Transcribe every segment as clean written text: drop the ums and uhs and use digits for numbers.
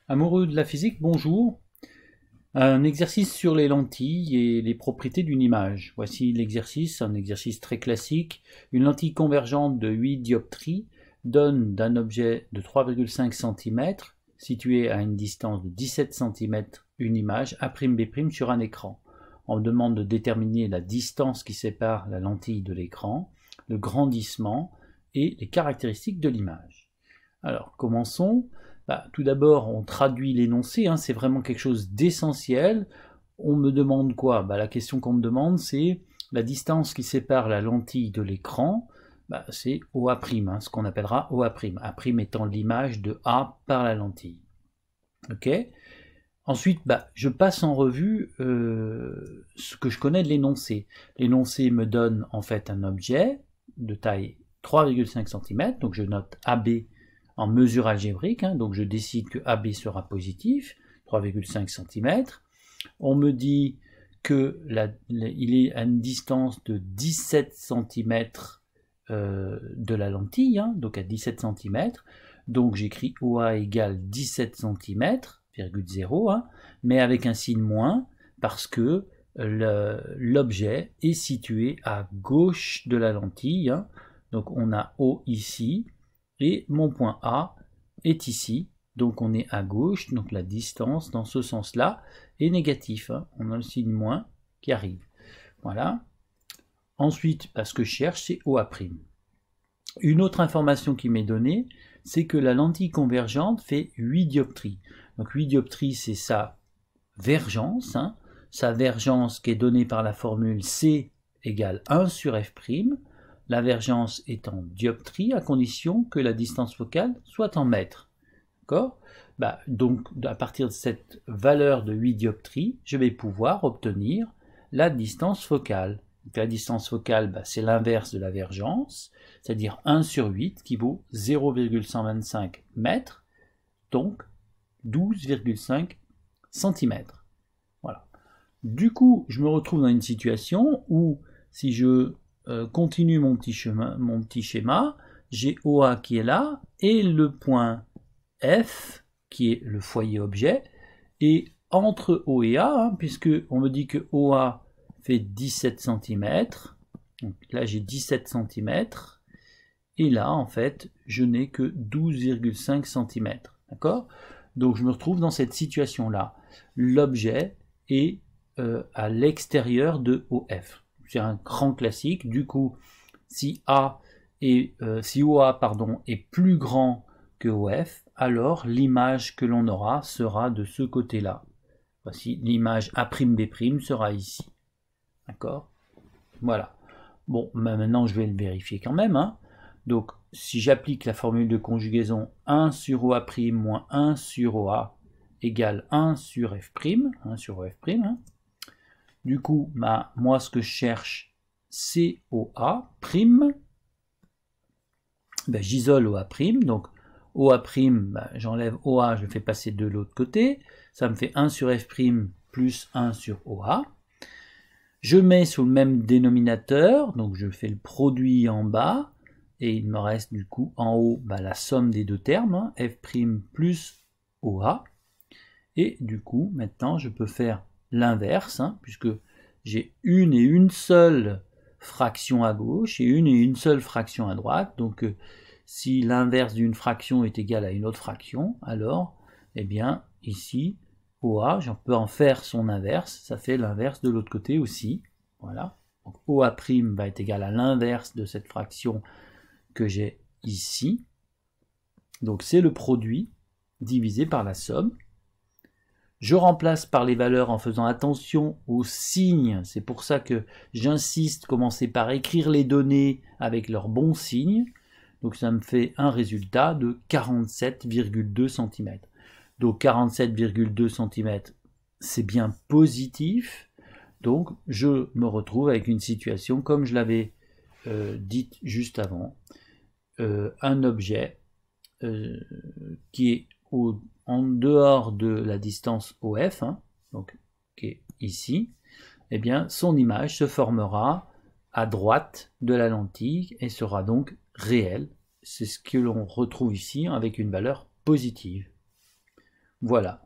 Amoureux de la physique, bonjour. Un exercice sur les lentilles et les propriétés d'une image. Voici l'exercice, un exercice très classique. Une lentille convergente de 8 dioptries donne d'un objet de 3,5 cm situé à une distance de 17 cm une image A'B' sur un écran. On demande de déterminer la distance qui sépare la lentille de l'écran, le grandissement et les caractéristiques de l'image. Alors, commençons. Tout d'abord, on traduit l'énoncé, c'est vraiment quelque chose d'essentiel. On me demande quoi? La question qu'on me demande, c'est la distance qui sépare la lentille de l'écran, c'est OA', ce qu'on appellera OA', A' étant l'image de A par la lentille. Ok. Ensuite, je passe en revue ce que je connais de l'énoncé. L'énoncé me donne en fait un objet de taille 3,5 cm, donc je note AB en mesure algébrique, donc je décide que AB sera positif, 3,5 cm. On me dit qu'il est à une distance de 17 cm de la lentille, donc à 17 cm. Donc j'écris OA égale 17 cm, 0, mais avec un signe moins, parce que l'objet est situé à gauche de la lentille. Donc on a O ici, et mon point A est ici, donc on est à gauche, donc la distance dans ce sens-là est négatif. On a le signe moins qui arrive. Voilà. Ensuite, ce que je cherche, c'est OA'. Une autre information qui m'est donnée, c'est que la lentille convergente fait 8 dioptries. Donc 8 dioptries, c'est sa vergence. Sa vergence qui est donnée par la formule C égale 1 sur F'. La vergence est en dioptrie à condition que la distance focale soit en mètres. D'accord? Donc à partir de cette valeur de 8 dioptries, je vais pouvoir obtenir la distance focale. Donc, la distance focale, c'est l'inverse de la vergence, c'est-à-dire 1 sur 8 qui vaut 0,125 mètres, donc 12,5 cm. Voilà. Du coup, je me retrouve dans une situation où si je continue mon petit schéma, j'ai OA qui est là, et le point F, qui est le foyer objet, et entre O et A, puisque on me dit que OA fait 17 cm, donc là j'ai 17 cm, et là en fait je n'ai que 12,5 cm, d'accord? Donc je me retrouve dans cette situation-là. L'objet est à l'extérieur de OF. C'est un grand classique. Du coup, si OA est plus grand que OF, alors l'image que l'on aura sera de ce côté-là. Voici l'image A'B' sera ici. D'accord? Voilà. Bon, maintenant je vais le vérifier quand même. Donc, si j'applique la formule de conjugaison 1 sur OA' moins 1 sur OA égale 1 sur F', 1 sur F', du coup, moi ce que je cherche, c'est OA', j'isole OA', donc OA', j'enlève OA, je le fais passer de l'autre côté, ça me fait 1 sur F' plus 1 sur OA. Je mets sous le même dénominateur, donc je fais le produit en bas, et il me reste du coup en haut la somme des deux termes, F' plus OA. Et du coup, maintenant, je peux faire l'inverse, puisque j'ai une et une seule fraction à gauche et une seule fraction à droite. Donc, si l'inverse d'une fraction est égal à une autre fraction, alors, ici, OA, j'en peux en faire son inverse, ça fait l'inverse de l'autre côté aussi. Voilà. Donc, OA' va être égal à l'inverse de cette fraction que j'ai ici. Donc, c'est le produit divisé par la somme. Je remplace par les valeurs en faisant attention aux signes. C'est pour ça que j'insiste, commencer par écrire les données avec leurs bons signes. Donc ça me fait un résultat de 47,2 cm. Donc 47,2 cm, c'est bien positif. Donc je me retrouve avec une situation comme je l'avais dite juste avant. Un objet qui est en dehors de la distance OF, donc qui est ici, son image se formera à droite de la lentille et sera donc réelle. C'est ce que l'on retrouve ici avec une valeur positive. Voilà.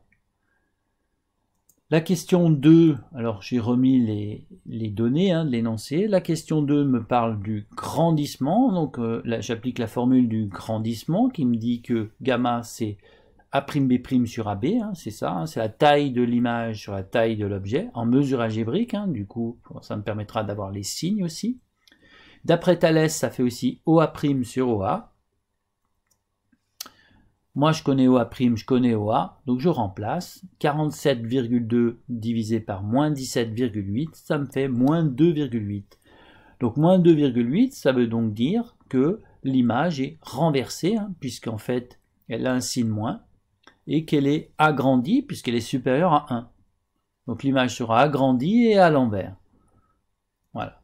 La question 2, alors j'ai remis les données de l'énoncé. La question 2 me parle du grandissement. Donc là, j'applique la formule du grandissement qui me dit que gamma c'est A'B' sur AB, c'est ça, c'est la taille de l'image sur la taille de l'objet, en mesure algébrique, du coup ça me permettra d'avoir les signes aussi. D'après Thalès, ça fait aussi OA' sur OA. Moi je connais OA', je connais OA, donc je remplace. 47,2 divisé par moins 17,8, ça me fait moins 2,8. Donc moins 2,8, ça veut donc dire que l'image est renversée, puisqu'en fait elle a un signe moins, et qu'elle est agrandie puisqu'elle est supérieure à 1. Donc l'image sera agrandie et à l'envers. Voilà.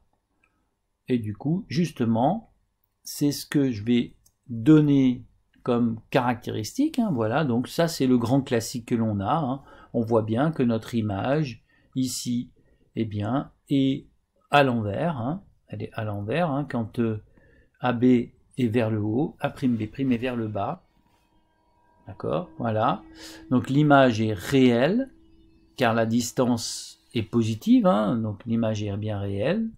Et du coup, justement, c'est ce que je vais donner comme caractéristique. Voilà, donc ça c'est le grand classique que l'on a. On voit bien que notre image, ici, eh bien, est à l'envers. Elle est à l'envers quand AB est vers le haut, A'B' est vers le bas. D'accord, voilà. Donc l'image est réelle, car la distance est positive, donc l'image est bien réelle.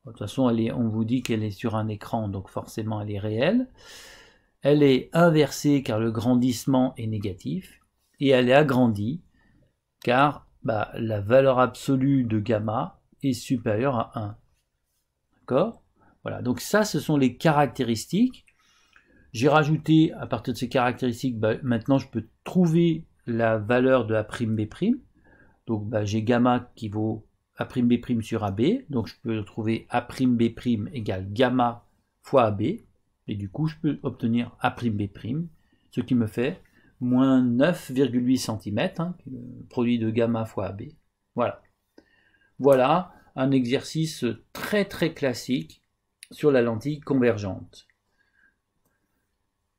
De toute façon, on vous dit qu'elle est sur un écran, donc forcément elle est réelle. Elle est inversée, car le grandissement est négatif. Et elle est agrandie, car la valeur absolue de gamma est supérieure à 1. D'accord ? Voilà, donc ça, ce sont les caractéristiques. J'ai rajouté, à partir de ces caractéristiques, maintenant je peux trouver la valeur de A'B'. Donc j'ai gamma qui vaut A'B' sur AB. Donc je peux trouver A'B' égale gamma fois AB. Et du coup, je peux obtenir A'B', ce qui me fait moins 9,8 cm, le produit de gamma fois AB. Voilà. Voilà un exercice très très classique sur la lentille convergente.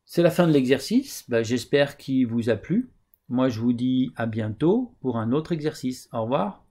C'est la fin de l'exercice, j'espère qu'il vous a plu. Moi je vous dis à bientôt pour un autre exercice. Au revoir.